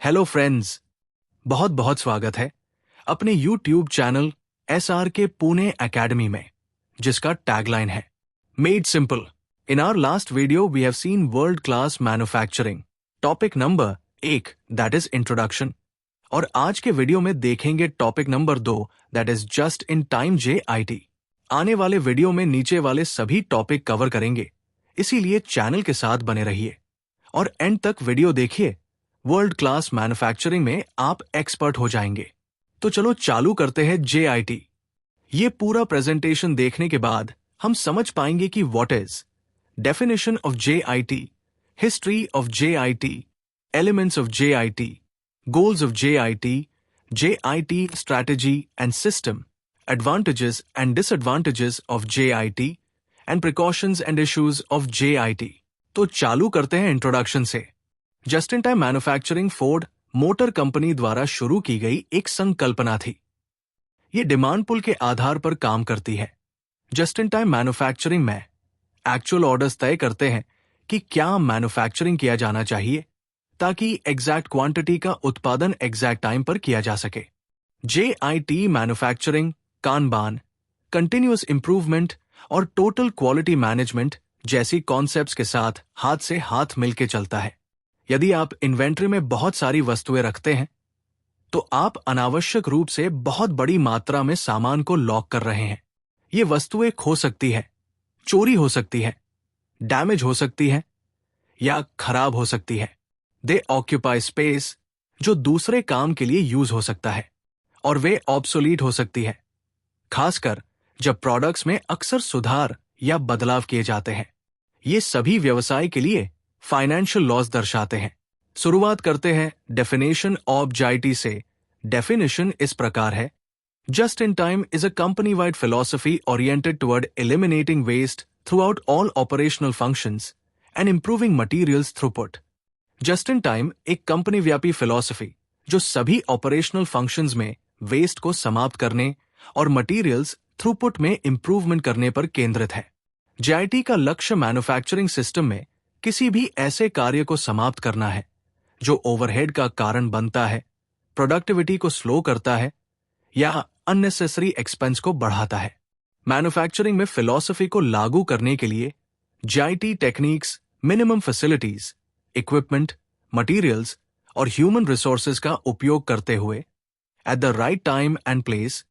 Hello friends, बहुत बहुत स्वागत है अपने YouTube channel SRK Pune academy में, जिसका टैगलाइन है made simple. In our last video we have seen world class manufacturing, topic number 1 that is introduction, और आज के वीडियो में देखेंगे topic number 2 that is just in time JIT। आने वाले वीडियो में नीचे वाले सभी टॉपिक कवर करेंगे, इसीलिए चैनल के साथ बने रहिए और एंड तक वीडियो देखिए। वर्ल्ड क्लास मैन्युफैक्चरिंग में आप एक्सपर्ट हो जाएंगे। तो चलो चालू करते हैं JIT। ये पूरा प्रेजेंटेशन देखने के बाद हम समझ पाएंगे कि what is definition of JIT, history of JIT, elements of JIT, goals of JIT strategy and system, advantages and disadvantages of JIT and precautions and issues of JIT। तो चालू करते हैं इंट्रोडक्शन से। Just in time manufacturing Ford motor company द्वारा शुरू की गई एक संकल्पना थी। ये डिमांड पुल के आधार पर काम करती है। जस्ट इन टाइम मैन्युफैक्चरिंग में एक्चुअल ऑर्डर्स तय करते हैं कि क्या मैन्युफैक्चरिंग किया जाना चाहिए ताकि एग्जैक्ट क्वांटिटी का उत्पादन एग्जैक्ट टाइम पर किया जा सके। JIT manufacturing, Kanban, continuous improvement और टोटल क्वालिटी मैनेजमेंट जैसी कॉन्सेप्ट्स के साथ हाथ से हाथ मिलकर चलता है। यदि आप इन्वेंट्री में बहुत सारी वस्तुएं रखते हैं तो आप अनावश्यक रूप से बहुत बड़ी मात्रा में सामान को लॉक कर रहे हैं। ये वस्तुएं खो सकती है, चोरी हो सकती है, डैमेज हो सकती है या खराब हो सकती है। दे ऑक्यूपाई स्पेस जो दूसरे काम के लिए यूज हो सकता है और वे ऑब्सोलीट हो सकती है, खासकर जब प्रोडक्ट्स में अक्सर सुधार या बदलाव किए जाते हैं। ये सभी व्यवसाय के लिए फाइनेंशियल लॉस दर्शाते हैं। शुरुआत करते हैं डेफिनेशन ऑफ JIT से। डेफिनेशन इस प्रकार है: just in time is a company wide philosophy oriented toward eliminating waste throughout all operational functions and improving materials throughput. Just in time एक कंपनी व्यापी फिलॉसफी जो सभी ऑपरेशनल फंक्शंस में waste को समाप्त करने और मटीरियल्स थ्रूपुट में इंप्रूवमेंट करने पर केंद्रित है। JIT का लक्ष्य मैन्युफैक्चरिंग सिस्टम में किसी भी ऐसे कार्य को समाप्त करना है जो ओवरहेड का कारण बनता है, प्रोडक्टिविटी को स्लो करता है या अननेसेसरी एक्सपेंस को बढ़ाता है। मैन्युफैक्चरिंग में फिलॉसफी को लागू करने के लिए JIT techniques minimum facilities, equipment, materials और ह्यूमन रिसोर्सेज का उपयोग करते हुए at the right time and place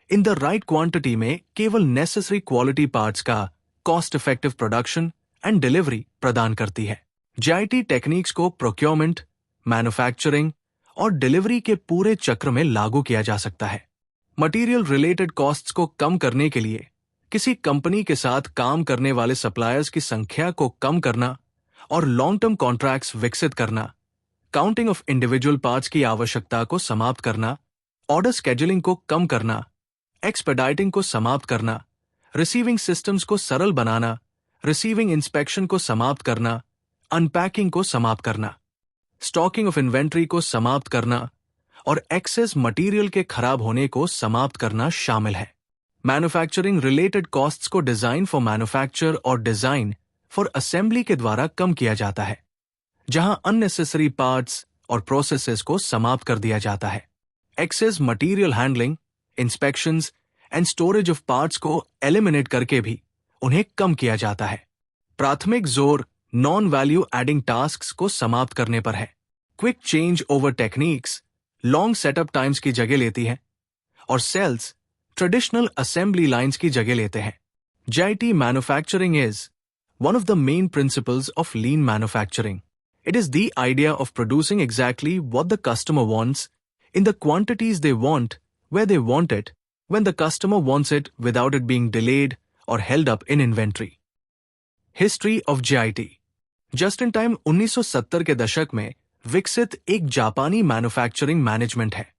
in the right quantity में केवल नेसेसरी क्वालिटी पार्ट्स का cost effective production and delivery प्रदान करती है। JIT टेक्निक्स को प्रोक्योरमेंट, मैन्युफैक्चरिंग और डिलीवरी के पूरे चक्र में लागू किया जा सकता है। मटेरियल रिलेटेड कॉस्ट्स को कम करने के लिए किसी कंपनी के साथ काम करने वाले सप्लायर्स की संख्या को कम करना और लॉन्ग टर्म कॉन्ट्रैक्ट्स विकसित करना, काउंटिंग ऑफ इंडिविजुअल पार्ट्स की आवश्यकता को समाप्त करना, ऑर्डर स्केड्यूलिंग को कम करना, एक्सपेडाइटिंग को समाप्त करना, रिसीविंग सिस्टम्स को सरल बनाना, रिसीविंग इंस्पेक्शन को समाप्त करना, अनपैकिंग को समाप्त करना, स्टॉकिंग ऑफ इन्वेंट्री को समाप्त करना और एक्सेस मटेरियल के खराब होने को समाप्त करना शामिल है। मैन्युफैक्चरिंग रिलेटेड कॉस्ट्स को डिजाइन फॉर मैन्युफैक्चर और डिजाइन फॉर असेंबली के द्वारा कम किया जाता है, जहां अननेसेसरी पार्ट्स और प्रोसेसेस को समाप्त कर दिया जाता है। Excess material handling, inspections and storage of parts को एलिमिनेट करके भी उन्हें कम किया जाता है। प्राथमिक जोर नॉन वैल्यू एडिंग टास्क्स को समाप्त करने पर है। Quick change over techniques long setup times की जगह लेती है और सेल्स ट्रेडिशनल असेंबली लाइंस की जगह लेते हैं। JIT manufacturing is one of the main principles of lean manufacturing. It is the idea of producing exactly what the customer wants, in the quantities they want, where they want it, when the customer wants it without it being delayed or held up in inventory. History of JIT. Just in time 1970 के दशक में विकसित एक जापानी manufacturing management है।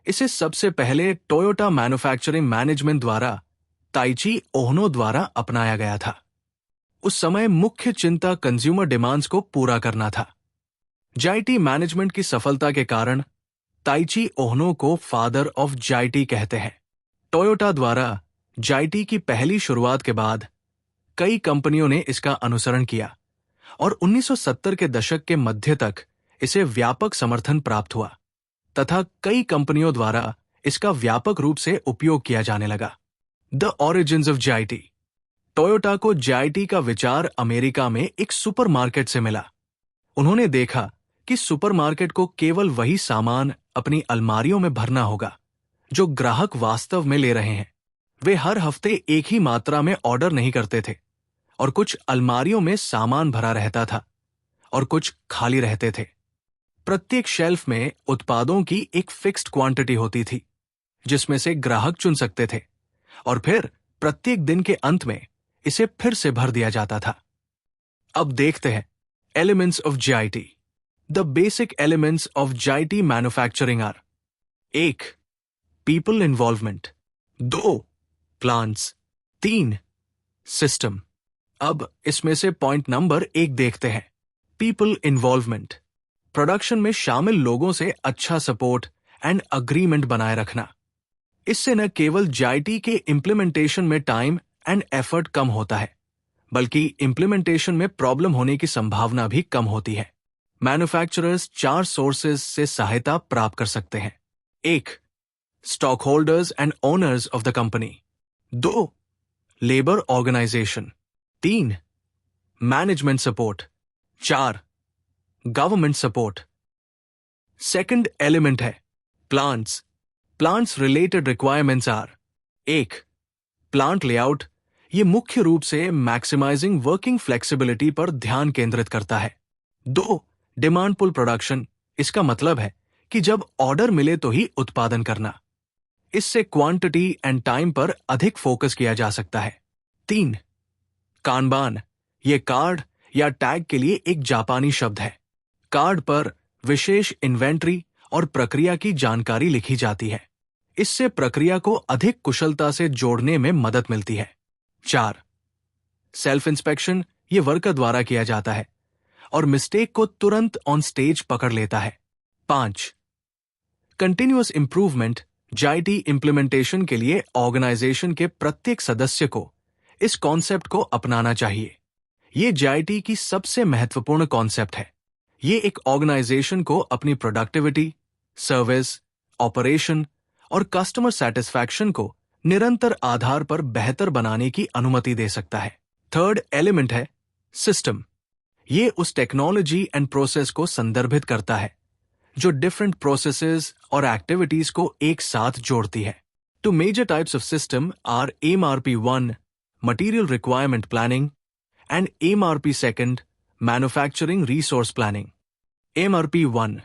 इसे सबसे पहले टोयोटा मैन्युफैक्चरिंग मैनेजमेंट द्वारा ताइची ओहनो द्वारा अपनाया गया था। उस समय मुख्य चिंता कंज्यूमर डिमांड्स को पूरा करना था। JIT मैनेजमेंट की सफलता के कारण ताइची ओहनो को फादर ऑफ JIT कहते हैं। टोयोटा द्वारा JIT की पहली शुरुआत के बाद कई कंपनियों ने इसका अनुसरण किया और 1970 के दशक के मध्य तक इसे व्यापक समर्थन प्राप्त हुआ तथा कई कंपनियों द्वारा इसका व्यापक रूप से उपयोग किया जाने लगा। The origins of JIT। Toyota को JIT का विचार अमेरिका में एक सुपरमार्केट से मिला। उन्होंने देखा कि सुपरमार्केट को केवल वही सामान अपनी अलमारियों में भरना होगा जो ग्राहक वास्तव में ले रहे हैं। वे हर हफ्ते एक ही मात्रा में ऑर्डर नहीं करते थे और कुछ अलमारियों में सामान भरा रहता था और कुछ खाली रहते थे। प्रत्येक शेल्फ में उत्पादों की एक फिक्स्ड क्वांटिटी होती थी जिसमें से ग्राहक चुन सकते थे और फिर प्रत्येक दिन के अंत में इसे फिर से भर दिया जाता था। अब देखते हैं elements of JIT। The basic elements of JIT manufacturing are: 1. People involvement, 2. Plants, 3. System. अब इसमें से पॉइंट नंबर 1 देखते हैं, पीपल इन्वॉल्वमेंट। प्रोडक्शन में शामिल लोगों से अच्छा सपोर्ट एंड अग्रीमेंट बनाए रखना। इससे न केवल JIT के इंप्लीमेंटेशन में टाइम एंड एफर्ट कम होता है बल्कि इंप्लीमेंटेशन में प्रॉब्लम होने की संभावना भी कम होती है। मैन्युफैक्चरर्स 4 सोर्सेज से सहायता प्राप्त कर सकते हैं। 1. Stock holders and owners of the company, 2. Labour organisation, 3. Management support, 4. Government support. Second element है plants. Plants related requirements are: 1. Plant layout. ये मुख्य रूप से मैक्सिमाइजिंग वर्किंग फ्लेक्सिबिलिटी पर ध्यान केंद्रित करता है। 2. Demand pull production. इसका मतलब है कि जब ऑर्डर मिले तो ही उत्पादन करना। इससे क्वांटिटी एंड टाइम पर अधिक फोकस किया जा सकता है। 3. कानबान। ये कार्ड या टैग के लिए एक जापानी शब्द है। कार्ड पर विशेष इन्वेंट्री और प्रक्रिया की जानकारी लिखी जाती है। इससे प्रक्रिया को अधिक कुशलता से जोड़ने में मदद मिलती है। 4. Self inspection. ये वर्कर द्वारा किया जाता है और मिस्टेक को तुरंत ऑन स्टेज पकड़ लेता है। 5. Continuous improvement. JIT इंप्लीमेंटेशन के लिए ऑर्गेनाइजेशन के प्रत्येक सदस्य को इस कॉन्सेप्ट को अपनाना चाहिए। ये JIT की सबसे महत्वपूर्ण कॉन्सेप्ट है। ये एक ऑर्गेनाइजेशन को अपनी प्रोडक्टिविटी, सर्विस, ऑपरेशन और कस्टमर सेटिस्फैक्शन को निरंतर आधार पर बेहतर बनाने की अनुमति दे सकता है। थर्ड एलिमेंट है सिस्टम। ये उस टेक्नोलॉजी एंड प्रोसेस को संदर्भित करता है जो डिफरेंट प्रोसेसेस और एक्टिविटीज को एक साथ जोड़ती है। Two major types of system are MRP1 material requirement planning and MRP2 manufacturing resource planning. MRP1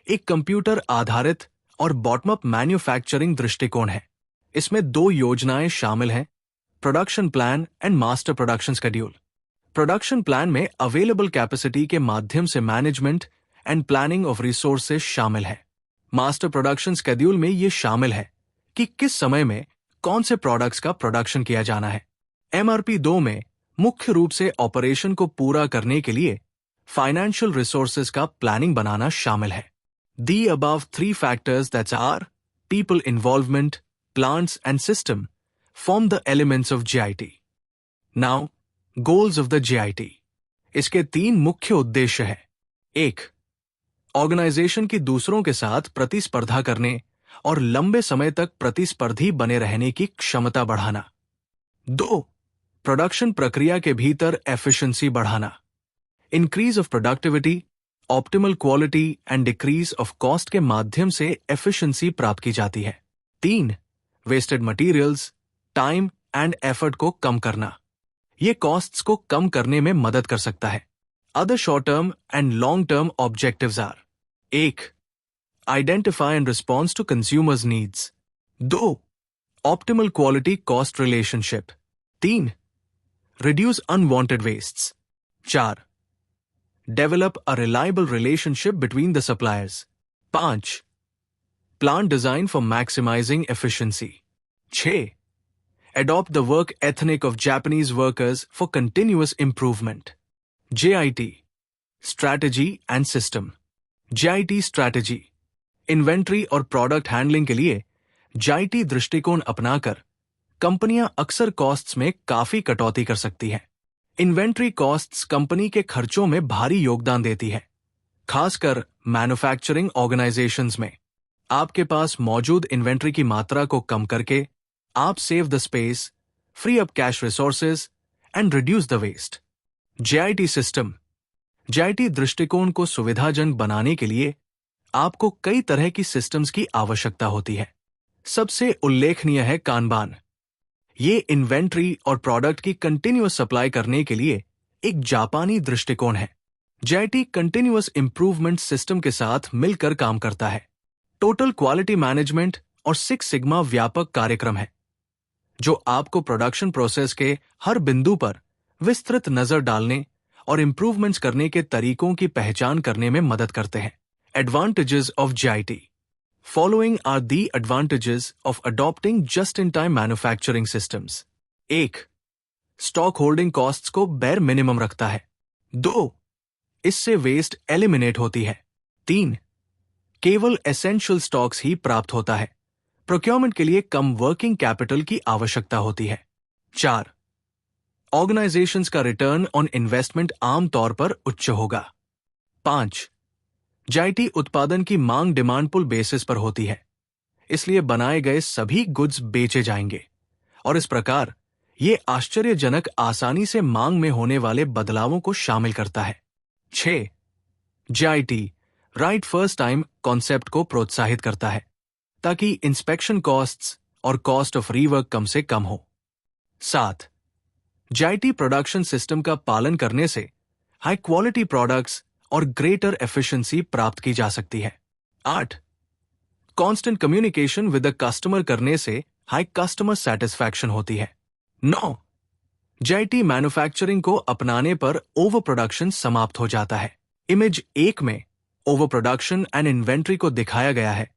एक कंप्यूटर आधारित और बॉटम अप मैन्युफैक्चरिंग दृष्टिकोण है। इसमें 2 योजनाएं शामिल हैं, production plan and master production schedule. Production plan में अवेलेबल कैपेसिटी के माध्यम से management and planning of resources शामिल है। मास्टर प्रोडक्शन शेड्यूल में ये शामिल है कि किस समय में कौन से प्रोडक्ट्स का प्रोडक्शन किया जाना है। MRP2 में मुख्य रूप से ऑपरेशन को पूरा करने के लिए फाइनेंशियल रिसोर्सेज का प्लानिंग बनाना शामिल है। The above 3 factors that are people involvement, plants and system form the elements of JIT. Now, goals of the JIT. इसके 3 मुख्य उद्देश्य हैं। 1. ऑर्गेनाइजेशन की दूसरों के साथ प्रतिस्पर्धा करने और लंबे समय तक प्रतिस्पर्धी बने रहने की क्षमता बढ़ाना। 2. प्रोडक्शन प्रक्रिया के भीतर एफिशिएंसी बढ़ाना। Increase of productivity, optimal quality and decrease of cost के माध्यम से एफिशिएंसी प्राप्त की जाती है। 3. Wasted materials, time and effort को कम करना। ये कॉस्ट्स को कम करने में मदद कर सकता है। Other short term and long term objectives are: 1. Identify and response to consumers needs. 2. Optimal quality cost relationship. 3. Reduce unwanted wastes. 4. Develop a reliable relationship between the suppliers. 5. Plant design for maximizing efficiency. 6. Adopt the work ethic of Japanese workers for continuous improvement. JIT Strategy and System. JIT Strategy inventory और product handling के लिए JIT दृष्टिकोण अपनाकर कंपनियां अक्सर costs में काफी कटौती कर सकती हैं। इन्वेंट्री कॉस्ट्स कंपनी के खर्चों में भारी योगदान देती है खासकर मैन्युफैक्चरिंग ऑर्गेनाइजेशंस में। आपके पास मौजूद इन्वेंट्री की मात्रा को कम करके आप save the space, free up cash resources and reduce the waste. JIT system. JIT दृष्टिकोण को सुविधाजनक बनाने के लिए आपको कई तरह की सिस्टम्स की आवश्यकता होती है। सबसे उल्लेखनीय है कानबान। ये इन्वेंट्री और प्रोडक्ट की कंटिन्यूअस सप्लाई करने के लिए एक जापानी दृष्टिकोण है। जेआईटी कंटिन्यूअस इंप्रूवमेंट सिस्टम के साथ मिलकर काम करता है। टोटल क्वालिटी मैनेजमेंट और सिक्स सिग्मा व्यापक कार्यक्रम है जो आपको प्रोडक्शन प्रोसेस के हर बिंदु पर विस्तृत नजर डालने और इंप्रूवमेंट्स करने के तरीकों की पहचान करने में मदद करते हैं। Advantages of JIT. Following are the advantages of adopting just in time manufacturing systems. 1. Stock holding costs को बेर मिनिमम रखता है। 2. इससे वेस्ट एलिमिनेट होती है। 3. केवल एसेंशियल स्टॉक्स ही प्राप्त होता है। प्रोक्योरमेंट के लिए कम वर्किंग कैपिटल की आवश्यकता होती है। 4. ऑर्गेनाइजेशंस का रिटर्न ऑन इन्वेस्टमेंट आमतौर पर उच्च होगा। 5. जेआईटी उत्पादन की मांग डिमांड पुल बेसिस पर होती है, इसलिए बनाए गए सभी गुड्स बेचे जाएंगे और इस प्रकार ये आश्चर्यजनक आसानी से मांग में होने वाले बदलावों को शामिल करता है। 6. JIT right first time concept को प्रोत्साहित करता है ताकि इंस्पेक्शन कॉस्ट्स और कॉस्ट ऑफ रीवर्क कम से कम हो। 7. जेआईटी प्रोडक्शन सिस्टम का पालन करने से हाई क्वालिटी प्रोडक्ट्स और ग्रेटर एफिशिएंसी प्राप्त की जा सकती है। 8. Constant communication with the customer करने से हाई कस्टमर सेटिस्फैक्शन होती है। 9. जेआईटी मैन्युफैक्चरिंग को अपनाने पर ओवर प्रोडक्शन समाप्त हो जाता है। इमेज 1 में ओवर प्रोडक्शन एंड इन्वेंट्री को दिखाया गया है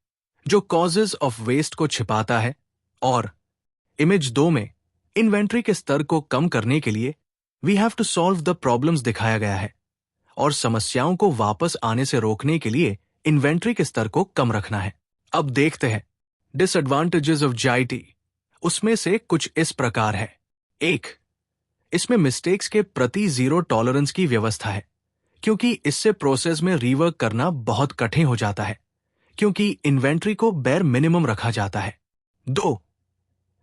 जो कॉजेज ऑफ वेस्ट को छिपाता है, और इमेज 2 में इन्वेंट्री के स्तर को कम करने के लिए we have to solve the problems दिखाया गया है और समस्याओं को वापस आने से रोकने के लिए इन्वेंट्री के स्तर को कम रखना है। अब देखते हैं डिसएडवांटेजेस ऑफ जेआईटी। उसमें से कुछ इस प्रकार है। 1. इसमें मिस्टेक्स के प्रति जीरो टॉलरेंस की व्यवस्था है क्योंकि इससे प्रोसेस में रीवर्क करना बहुत कठिन हो जाता है क्योंकि इन्वेंट्री को बेर मिनिमम रखा जाता है। 2.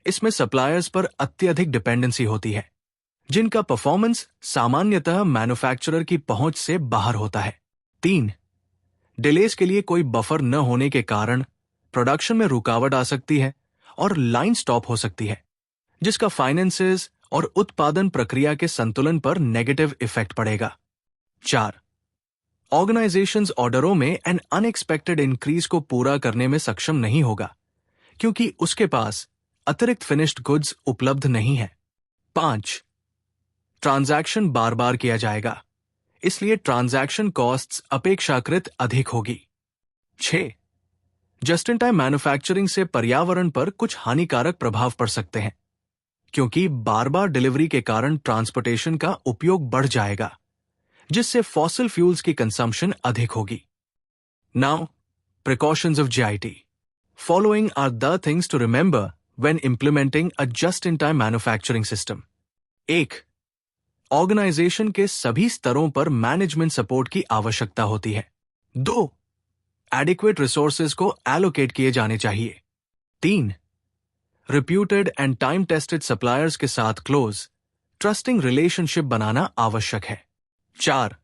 इसमें सप्लायर्स पर अत्यधिक डिपेंडेंसी होती है जिनका परफॉर्मेंस सामान्यतः मैन्युफैक्चरर की पहुंच से बाहर होता है। 3. डिलेस के लिए कोई बफर न होने के कारण प्रोडक्शन में रुकावट आ सकती है और लाइन स्टॉप हो सकती है जिसका फाइनेंसेस और उत्पादन प्रक्रिया के संतुलन पर नेगेटिव इफेक्ट पड़ेगा। 4. ऑर्गेनाइजेशंस ऑर्डरों में एन अनएक्सपेक्टेड इंक्रीज को पूरा करने में सक्षम नहीं होगा क्योंकि उसके पास अतिरिक्त फिनिश्ड गुड्स उपलब्ध नहीं है। 5. ट्रांजैक्शन बार बार किया जाएगा, इसलिए ट्रांजैक्शन कॉस्ट्स अपेक्षाकृत अधिक होगी। 6. जस्ट इन टाइम मैन्युफैक्चरिंग से पर्यावरण पर कुछ हानिकारक प्रभाव पड़ सकते हैं क्योंकि बार बार डिलीवरी के कारण ट्रांसपोर्टेशन का उपयोग बढ़ जाएगा जिससे फॉसिल फ्यूल्स की कंजम्पशन अधिक होगी। Now precautions of JIT. Following are the things to remember when implementing a just-in-time manufacturing system. 1. Organisation के सभी स्तरों पर मैनेजमेंट सपोर्ट की आवश्यकता होती है। 2. एडिक्वेट रिसोर्सेज को एलोकेट किए जाने चाहिए। 3. Reputed and time tested suppliers के साथ क्लोज ट्रस्टिंग रिलेशनशिप बनाना आवश्यक है। 4.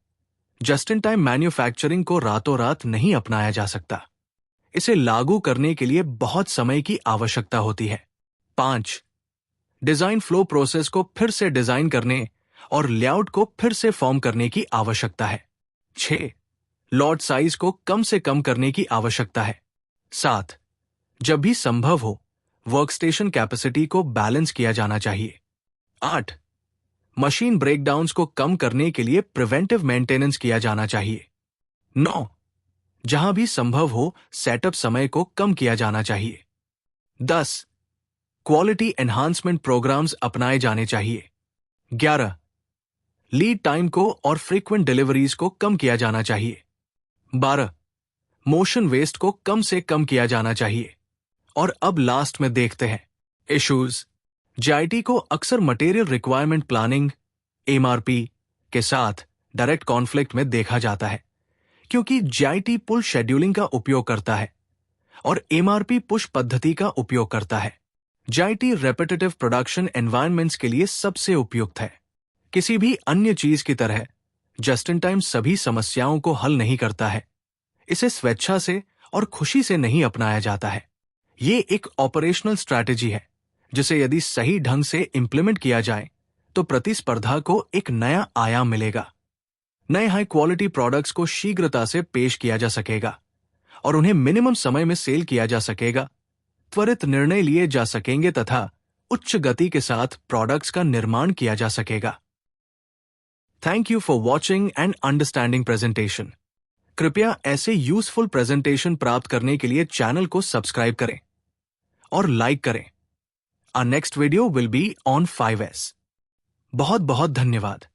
जस्ट इन टाइम मैन्युफैक्चरिंग को रातों रात नहीं अपनाया जा सकता, इसे लागू करने के लिए बहुत समय की आवश्यकता होती है। 5. डिजाइन फ्लो प्रोसेस को फिर से डिजाइन करने और लेआउट को फिर से फॉर्म करने की आवश्यकता है। 6. लॉट साइज को कम से कम करने की आवश्यकता है। 7. जब भी संभव हो वर्कस्टेशन कैपेसिटी को बैलेंस किया जाना चाहिए। 8. मशीन ब्रेकडाउन्स को कम करने के लिए प्रिवेंटिव मेंटेनेंस किया जाना चाहिए। 9. जहां भी संभव हो सेटअप समय को कम किया जाना चाहिए। 10. क्वालिटी एनहांसमेंट प्रोग्राम्स अपनाए जाने चाहिए। 11. लीड टाइम को और फ्रीक्वेंट डिलीवरीज को कम किया जाना चाहिए। 12. मोशन वेस्ट को कम से कम किया जाना चाहिए। और अब लास्ट में देखते हैं इश्यूज। जेआईटी को अक्सर मटेरियल रिक्वायरमेंट प्लानिंग एमआरपी के साथ डायरेक्ट कॉन्फ्लिक्ट में देखा जाता है क्योंकि JIT पुल शेड्यूलिंग का उपयोग करता है और MRP पुश पद्धति का उपयोग करता है। JIT रेपिटेटिव प्रोडक्शन एनवायरनमेंट्स के लिए सबसे उपयुक्त है। किसी भी अन्य चीज की तरह जस्ट इन टाइम सभी समस्याओं को हल नहीं करता है। इसे स्वेच्छा से और खुशी से नहीं अपनाया जाता है। ये एक ऑपरेशनल स्ट्रैटेजी है जिसे यदि सही ढंग से इंप्लीमेंट किया जाए तो प्रतिस्पर्धा को एक नया आयाम मिलेगा। नए हाई क्वालिटी प्रोडक्ट्स को शीघ्रता से पेश किया जा सकेगा और उन्हें मिनिमम समय में सेल किया जा सकेगा। त्वरित निर्णय लिए जा सकेंगे तथा उच्च गति के साथ प्रोडक्ट्स का निर्माण किया जा सकेगा। Thank you for watching and understanding presentation. कृपया ऐसे यूजफुल प्रेजेंटेशन प्राप्त करने के लिए चैनल को सब्सक्राइब करें और लाइक करें। Our next video will be on 5S। बहुत बहुत धन्यवाद।